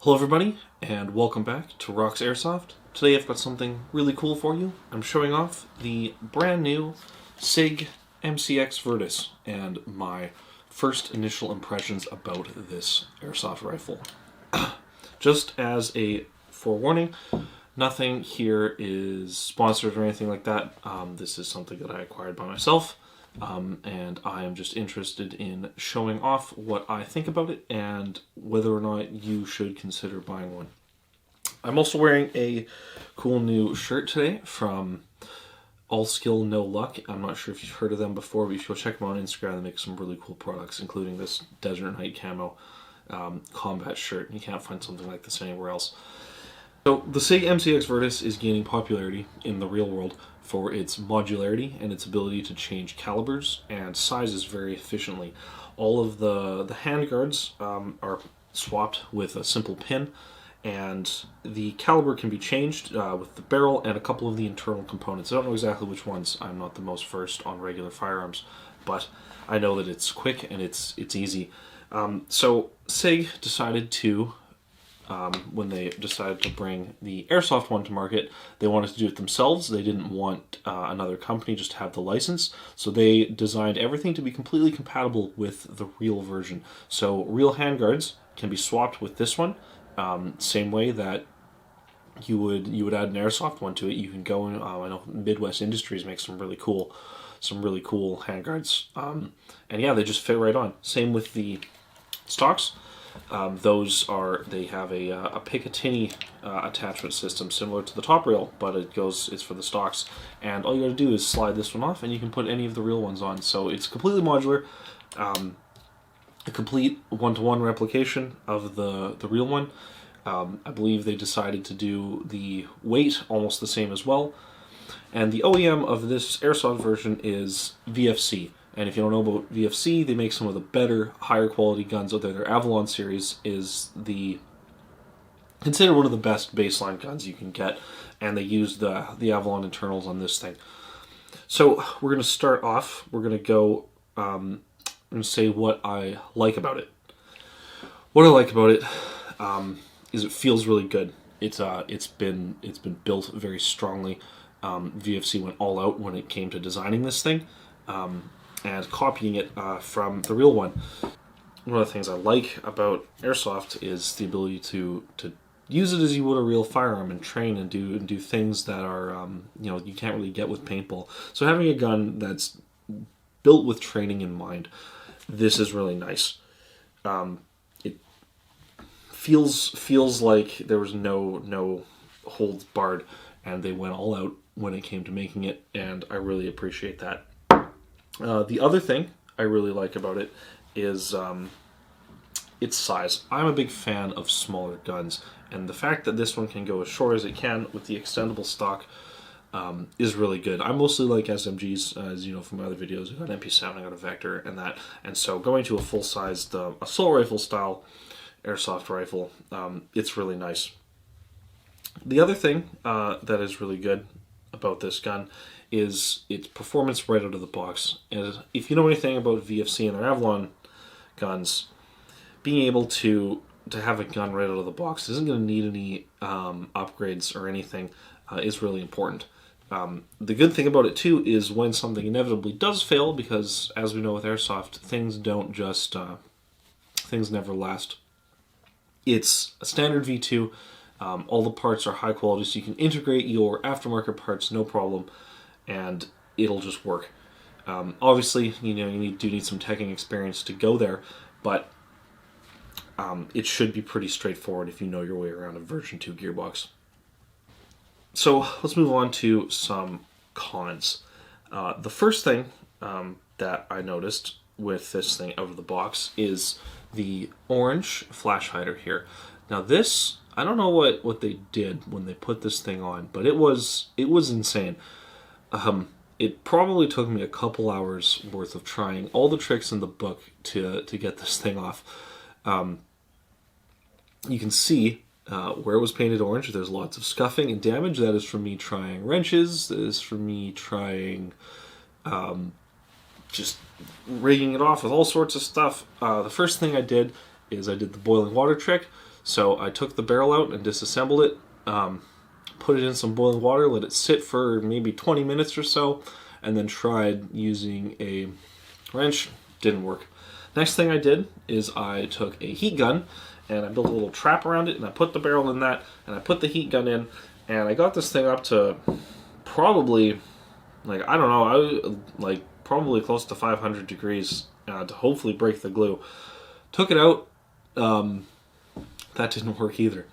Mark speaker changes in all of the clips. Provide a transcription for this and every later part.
Speaker 1: Hello everybody, and welcome back to Rock's Airsoft. Today I've got something really cool for you. I'm showing off the brand new Sig MCX Virtus and my first initial impressions about this airsoft rifle. Just as a forewarning, nothing here is sponsored or anything like that. This is something that I acquired by myself. And I am just interested in showing off what I think about it and whether or not you should consider buying one. I'm also wearing a cool new shirt today from All Skill No Luck. I'm not sure if you've heard of them before, but you should go check them out on Instagram. They make some really cool products, including this Desert Night Camo combat shirt. You can't find something like this anywhere else. So the Sig MCX Virtus is gaining popularity in the real world for its modularity and its ability to change calibers and sizes very efficiently. All of the handguards are swapped with a simple pin, and the caliber can be changed with the barrel and a couple of the internal components. I don't know exactly which ones. I'm not the most versed on regular firearms, but I know that it's quick and it's easy. So Sig decided to when they decided to bring the Airsoft one to market, they wanted to do it themselves. They didn't want another company just to have the license, so they designed everything to be completely compatible with the real version. So real handguards can be swapped with this one, same way that you would add an Airsoft one to it. You can go in, I know Midwest Industries makes some really cool handguards, and yeah, they just fit right on. Same with the stocks. They have a Picatinny attachment system similar to the top rail, but it's for the stocks, and all you gotta do is slide this one off and you can put any of the real ones on. So it's completely modular, a complete one-to-one replication of the real one. I believe they decided to do the weight almost the same as well, and the OEM of this Airsoft version is VFC. And if you don't know about VFC, they make some of the better, higher quality guns out there. Their Avalon series is considered one of the best baseline guns you can get, and they use the Avalon internals on this thing. So we're going to start off. We're going to go and say what I like about it. What I like about it is it feels really good. It's been built very strongly. VFC went all out when it came to designing this thing. And copying it from the real one. One of the things I like about Airsoft is the ability to use it as you would a real firearm and train and do things that are you can't really get with paintball. So having a gun that's built with training in mind, this is really nice. It feels like there was no holds barred, and they went all out when it came to making it, and I really appreciate that. The other thing I really like about it is its size. I'm a big fan of smaller guns, and the fact that this one can go as short as it can with the extendable stock is really good. I mostly like SMGs, as you know from my other videos. I got an MP7, I got a Vector, and so going to a full-sized assault rifle style airsoft rifle, it's really nice. The other thing that is really good about this gun is its performance right out of the box. And if you know anything about VFC and their Avalon guns, being able to have a gun right out of the box isn't going to need any upgrades or anything is really important. The good thing about it too is when something inevitably does fail, because as we know with Airsoft, things never last. It's a standard V2. All the parts are high quality, so you can integrate your aftermarket parts no problem, and it'll just work. Obviously, you do need some teching experience to go there, but it should be pretty straightforward if you know your way around a version 2 gearbox. So let's move on to some cons. The first thing that I noticed with this thing out of the box is the orange flash hider here. Now this, I don't know what they did when they put this thing on, but it was insane. It probably took me a couple hours worth of trying all the tricks in the book to get this thing off. You can see where it was painted orange. There's lots of scuffing and damage. That is from me trying wrenches. That is from me trying just rigging it off with all sorts of stuff. The first thing I did is I did the boiling water trick. So I took the barrel out and disassembled it, put it in some boiling water, let it sit for maybe 20 minutes or so, and then tried using a wrench. Didn't work. Next thing I did is I took a heat gun and I built a little trap around it, and I put the barrel in that, and I put the heat gun in, and I got this thing up to probably, like, I don't know, probably close to 500 degrees to hopefully break the glue. Took it out. That didn't work either.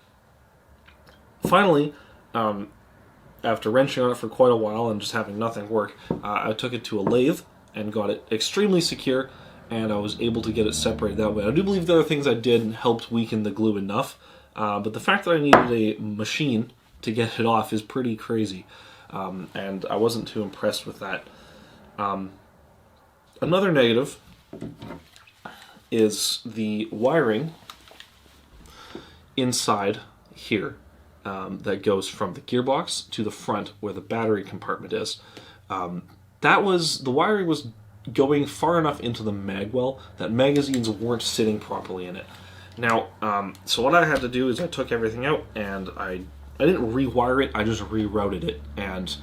Speaker 1: Finally, after wrenching on it for quite a while and just having nothing work, I took it to a lathe and got it extremely secure, and I was able to get it separated that way. I do believe the other things I did helped weaken the glue enough, but the fact that I needed a machine to get it off is pretty crazy, and I wasn't too impressed with that. Another negative is the wiring inside here that goes from the gearbox to the front where the battery compartment is. The wiring was going far enough into the magwell that magazines weren't sitting properly in it. Now, so what I had to do is I took everything out and I didn't rewire it, I just rerouted it. And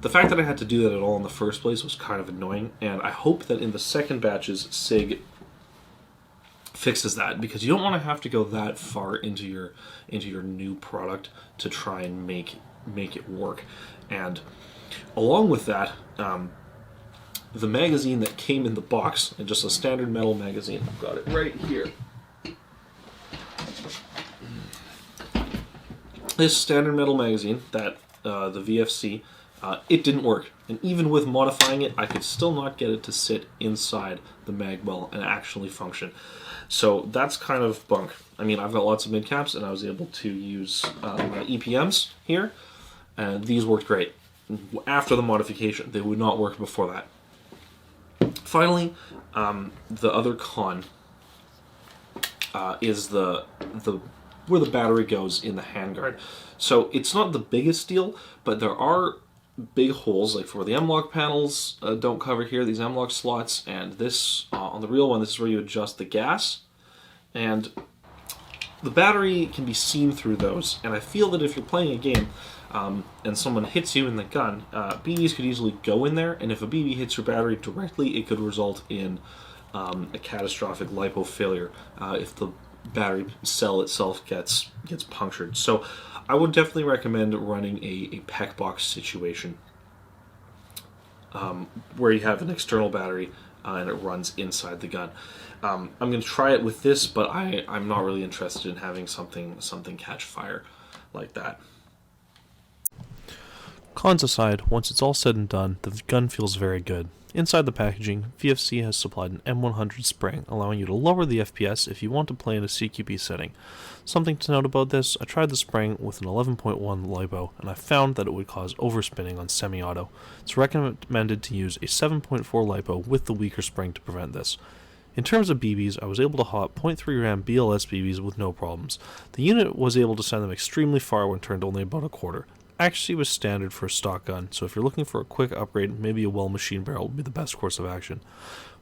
Speaker 1: the fact that I had to do that at all in the first place was kind of annoying, and I hope that in the second batches Sig fixes that, because you don't want to have to go that far into your new product to try and make it work. And along with that, the magazine that came in the box, and just a standard metal magazine, I've got it right here. This standard metal magazine, that the VFC, it didn't work. And even with modifying it, I could still not get it to sit inside the magwell and actually function. So that's kind of bunk. I mean, I've got lots of mid-caps, and I was able to use my EPMs here, and these worked great. After the modification, they would not work before that. Finally, the other con is the where the battery goes in the handguard. So it's not the biggest deal, but there are big holes, like for the M-LOK panels don't cover here, these M-LOK slots, and this, on the real one, this is where you adjust the gas, and the battery can be seen through those, and I feel that if you're playing a game and someone hits you in the gun, BBs could easily go in there, and if a BB hits your battery directly, it could result in a catastrophic lipo failure if the battery cell itself gets punctured. So I would definitely recommend running a PEC box situation where you have an external battery and it runs inside the gun. I'm going to try it with this, but I'm not really interested in having something catch fire like that.
Speaker 2: Cons aside, once it's all said and done, the gun feels very good. Inside the packaging, VFC has supplied an M100 spring, allowing you to lower the FPS if you want to play in a CQB setting. Something to note about this, I tried the spring with an 11.1 LiPo, and I found that it would cause overspinning on semi-auto. It's recommended to use a 7.4 LiPo with the weaker spring to prevent this. In terms of BBs, I was able to hop 0.3 gram BLS BBs with no problems. The unit was able to send them extremely far when turned only about a quarter. Accuracy was standard for a stock gun, so if you're looking for a quick upgrade, maybe a well-machined barrel would be the best course of action.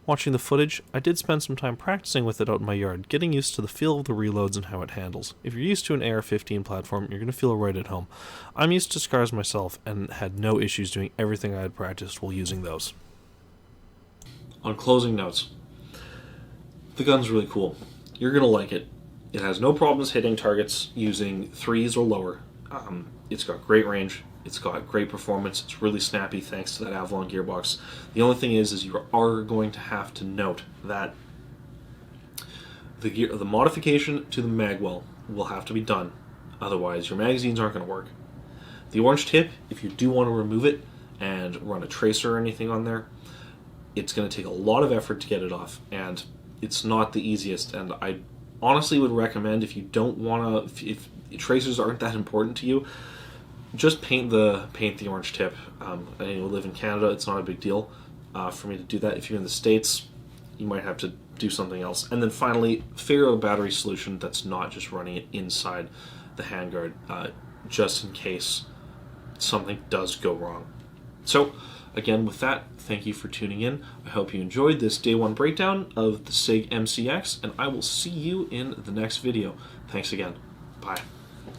Speaker 2: Watching the footage, I did spend some time practicing with it out in my yard, getting used to the feel of the reloads and how it handles. If you're used to an AR-15 platform, you're going to feel right at home. I'm used to SCARs myself, and had no issues doing everything I had practiced while using those.
Speaker 1: On closing notes, the gun's really cool. You're going to like it. It has no problems hitting targets using 3s or lower. It's got great range, it's got great performance, it's really snappy thanks to that Avalon gearbox. The only thing is you are going to have to note that the modification to the magwell will have to be done, otherwise your magazines aren't going to work. The orange tip, if you do want to remove it and run a tracer or anything on there, it's going to take a lot of effort to get it off, and it's not the easiest, and I honestly would recommend, if you don't want to, if tracers aren't that important to you, just paint the orange tip. I live in Canada, it's not a big deal for me to do that. If you're in the States, you might have to do something else. And then finally, figure out a battery solution that's not just running it inside the handguard, just in case something does go wrong. So, Again, with that, thank you for tuning in. I hope you enjoyed this day one breakdown of the Sig MCX, and I will see you in the next video. Thanks again. Bye.